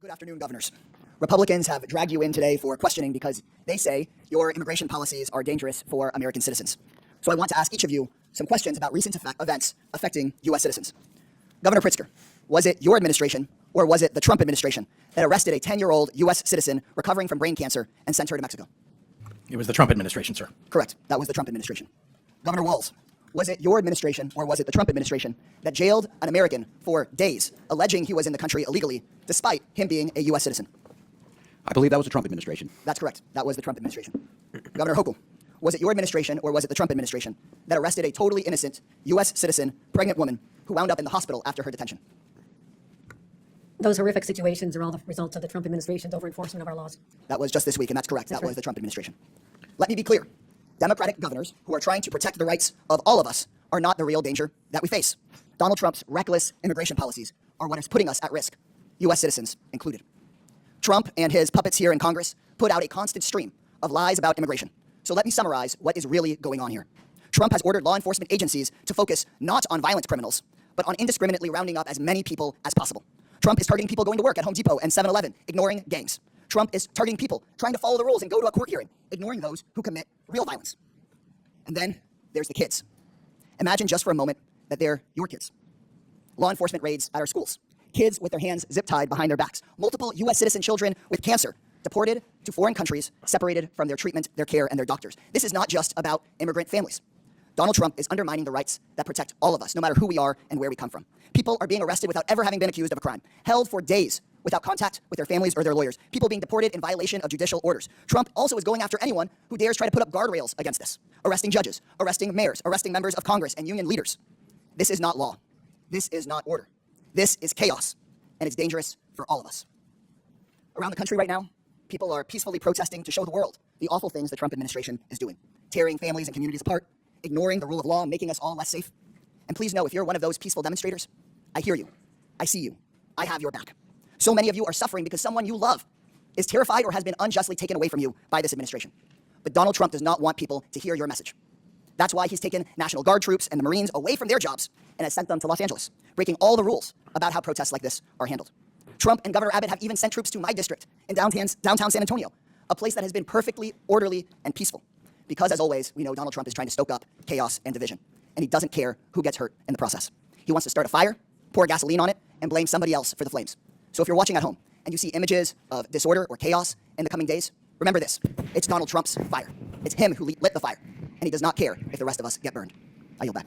Good afternoon, governors. Republicans have dragged you in today for questioning because they say your immigration policies are dangerous for American citizens. So I want to ask each of you some questions about recent events affecting U.S. citizens. Governor Pritzker, was it your administration or was it the Trump administration that arrested a 10-year-old U.S. citizen recovering from brain cancer and sent her to Mexico? It was the Trump administration, sir. Correct. That was the Trump administration. Governor Walz, was it your administration or was it the Trump administration that jailed an American for days, alleging he was in the country illegally, despite him being a U.S. citizen? I believe that was the Trump administration. That's correct. That was the Trump administration. Governor Hochul, was it your administration or was it the Trump administration that arrested a totally innocent U.S. citizen, pregnant woman, who wound up in the hospital after her detention? Those horrific situations are all the results of the Trump administration's over-enforcement of our laws. That was just this week, and that's correct. That was right. the Trump administration. Let me be clear. Democratic governors who are trying to protect the rights of all of us are not the real danger that we face. Donald Trump's reckless immigration policies are what is putting us at risk, U.S. citizens included. Trump and his puppets here in Congress put out a constant stream of lies about immigration. So let me summarize what is really going on here. Trump has ordered law enforcement agencies to focus not on violent criminals, but on indiscriminately rounding up as many people as possible. Trump is targeting people going to work at Home Depot and 7-Eleven, ignoring gangs. Trump is targeting people trying to follow the rules and go to a court hearing, ignoring those who commit real violence. And then there's the kids. Imagine just for a moment that they're your kids. Law enforcement raids at our schools. Kids with their hands zip-tied behind their backs. Multiple U.S. citizen children with cancer deported to foreign countries, separated from their treatment, their care, and their doctors. This is not just about immigrant families. Donald Trump is undermining the rights that protect all of us, no matter who we are and where we come from. People are being arrested without ever having been accused of a crime, held for days without contact with their families or their lawyers, people being deported in violation of judicial orders. Trump also is going after anyone who dares try to put up guardrails against this, arresting judges, arresting mayors, arresting members of Congress and union leaders. This is not law. This is not order. This is chaos, and it's dangerous for all of us. Around the country right now, people are peacefully protesting to show the world the awful things the Trump administration is doing, tearing families and communities apart, ignoring the rule of law, making us all less safe. And please know, if you're one of those peaceful demonstrators, I hear you. I see you. I have your back. So many of you are suffering because someone you love is terrified or has been unjustly taken away from you by this administration. But Donald Trump does not want people to hear your message. That's why he's taken National Guard troops and the Marines away from their jobs and has sent them to Los Angeles, breaking all the rules about how protests like this are handled. Trump and Governor Abbott have even sent troops to my district in downtown San Antonio, a place that has been perfectly orderly and peaceful. Because, as always, we know Donald Trump is trying to stoke up chaos and division, and he doesn't care who gets hurt in the process. He wants to start a fire, pour gasoline on it, and blame somebody else for the flames. So if you're watching at home and you see images of disorder or chaos in the coming days, remember this: it's Donald Trump's fire. It's him who lit the fire, and he does not care if the rest of us get burned. I yield back.